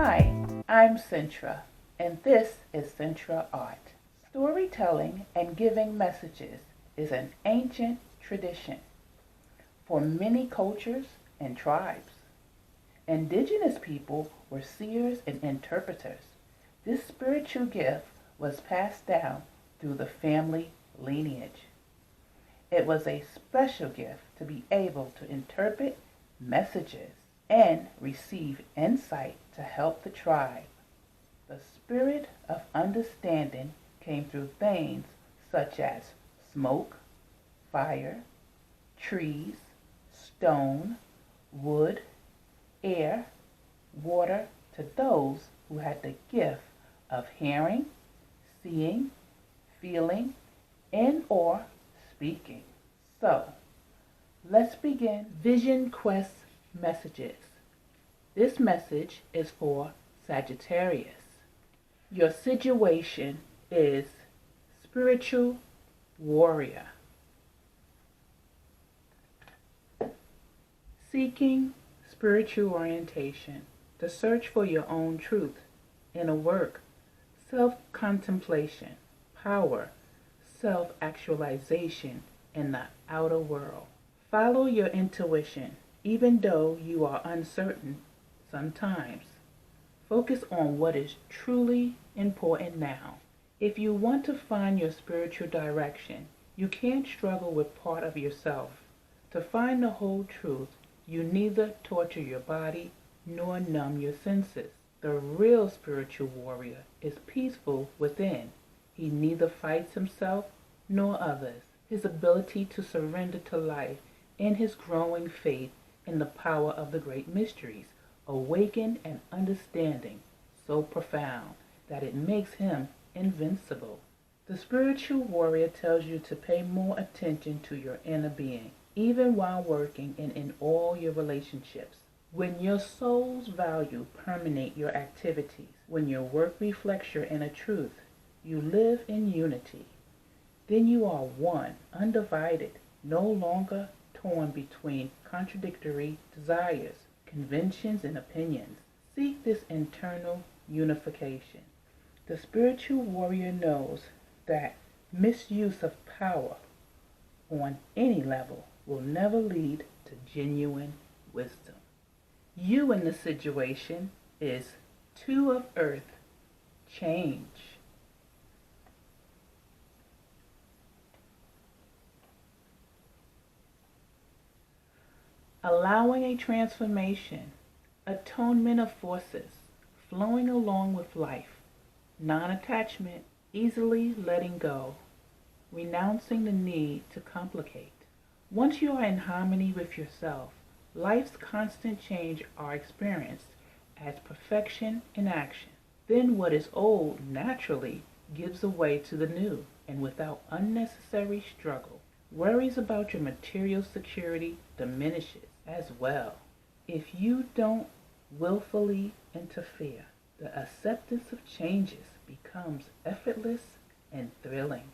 Hi, I'm Centra, and this is Centra Art. Storytelling and giving messages is an ancient tradition for many cultures and tribes. Indigenous people were seers and interpreters. This spiritual gift was passed down through the family lineage. It was a special gift to be able to interpret messages and receive insight to help the tribe. The spirit of understanding came through things such as smoke, fire, trees, stone, wood, air, water to those who had the gift of hearing, seeing, feeling, and or speaking. So, let's begin Vision Quest messages. This message is for Sagittarius. Your situation is spiritual warrior. Seeking spiritual orientation, the search for your own truth, inner work, self-contemplation, power, self-actualization in the outer world. Follow your intuition, even though you are uncertain sometimes. Focus on what is truly important now. If you want to find your spiritual direction, you can't struggle with part of yourself. To find the whole truth, you neither torture your body nor numb your senses. The real spiritual warrior is peaceful within. He neither fights himself nor others. His ability to surrender to life and his growing faith in the power of the great mysteries awaken an understanding so profound that it makes him invincible. The spiritual warrior tells you to pay more attention to your inner being, even while working and in all your relationships. When your soul's value permeate your activities, when your work reflects your inner truth, you live in unity. Then you are one, undivided, no longer torn between contradictory desires, conventions, and opinions. Seek this internal unification. The spiritual warrior knows that misuse of power on any level will never lead to genuine wisdom. You in the situation is 2 of earth, change. Allowing a transformation, atonement of forces, flowing along with life, non-attachment, easily letting go, renouncing the need to complicate. Once you are in harmony with yourself, life's constant change are experienced as perfection in action. Then what is old naturally gives way to the new, and without unnecessary struggle. Worries about your material security diminishes as well. If you don't willfully interfere, the acceptance of changes becomes effortless and thrilling.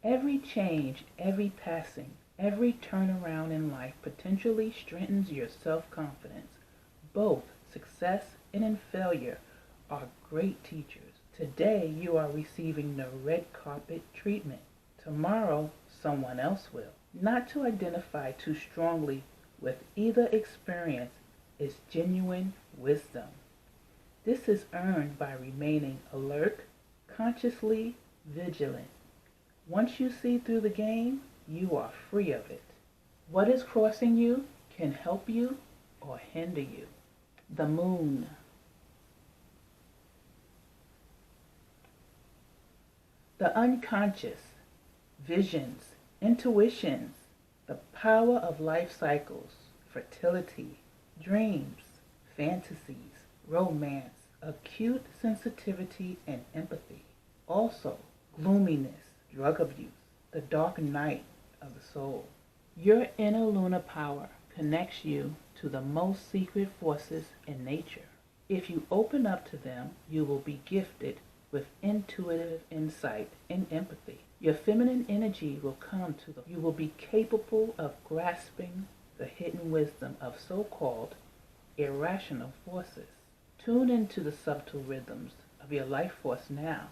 Every change, every passing, every turnaround in life potentially strengthens your self-confidence. Both success and in failure are great teachers. Today you are receiving the red carpet treatment. Tomorrow someone else will. Not to identify too strongly with either experience is genuine wisdom. This is earned by remaining alert, consciously vigilant. Once you see through the game, you are free of it. What is crossing you can help you or hinder you. The moon. The unconscious, visions, intuitions, the power of life cycles, fertility, dreams, fantasies, romance, acute sensitivity and empathy. Also, gloominess, drug abuse, the dark night of the soul. Your inner lunar power connects you to the most secret forces in nature. If you open up to them, you will be gifted with intuitive insight and empathy. Your feminine energy will come to the you will be capable of grasping the hidden wisdom of so-called irrational forces. Tune into the subtle rhythms of your life force now.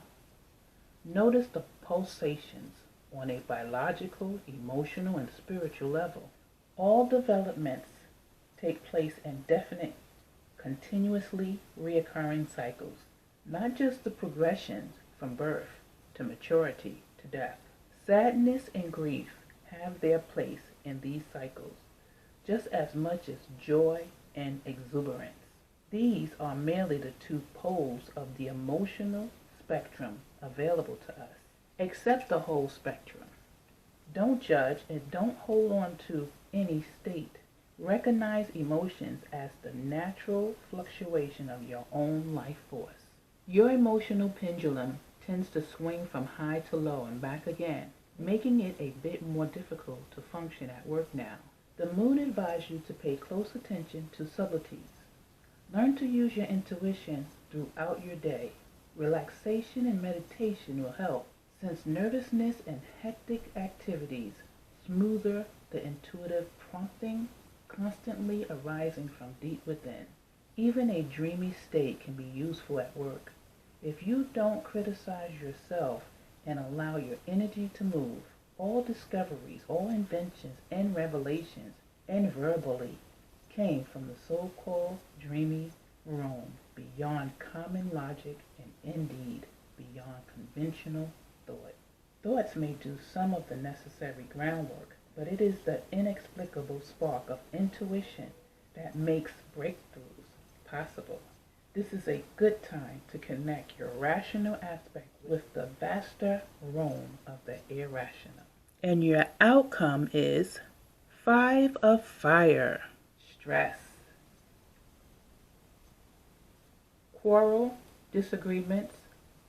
Notice the pulsations on a biological, emotional, and spiritual level. All developments take place in definite, continuously reoccurring cycles, not just the progressions from birth to maturity to death. Sadness and grief have their place in these cycles, just as much as joy and exuberance. These are merely the two poles of the emotional spectrum available to us. Accept the whole spectrum. Don't judge and don't hold on to any state. Recognize emotions as the natural fluctuation of your own life force. Your emotional pendulum tends to swing from high to low and back again, making it a bit more difficult to function at work now. The moon advises you to pay close attention to subtleties. Learn to use your intuition throughout your day. Relaxation and meditation will help, since nervousness and hectic activities smoother the intuitive prompting constantly arising from deep within. Even a dreamy state can be useful at work. If you don't criticize yourself and allow your energy to move, all discoveries, all inventions and revelations, and verbally, came from the so-called dreamy realm, beyond common logic and indeed beyond conventional thought. Thoughts may do some of the necessary groundwork, but it is the inexplicable spark of intuition that makes breakthroughs possible. This is a good time to connect your rational aspect with the vaster realm of the irrational. And your outcome is 5 of Fire. Stress. Quarrel, disagreements,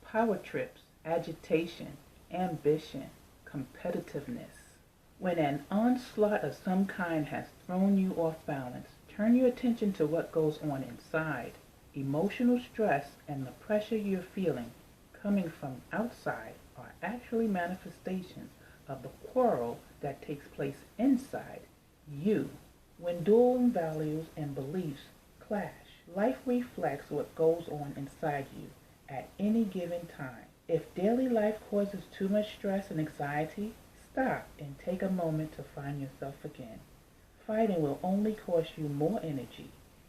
power trips, agitation, ambition, competitiveness. When an onslaught of some kind has thrown you off balance, turn your attention to what goes on inside. Emotional stress and the pressure you're feeling coming from outside are actually manifestations of the quarrel that takes place inside you. When dual values and beliefs clash, life reflects what goes on inside you at any given time. If daily life causes too much stress and anxiety, stop and take a moment to find yourself again. Fighting will only cost you more energy.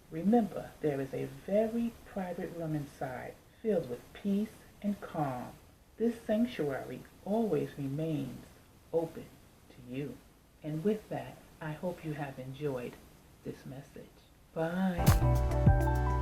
Remember, there is a very private room inside, filled with peace and calm. This sanctuary always remains open to you. And with that, I hope you have enjoyed this message. Bye.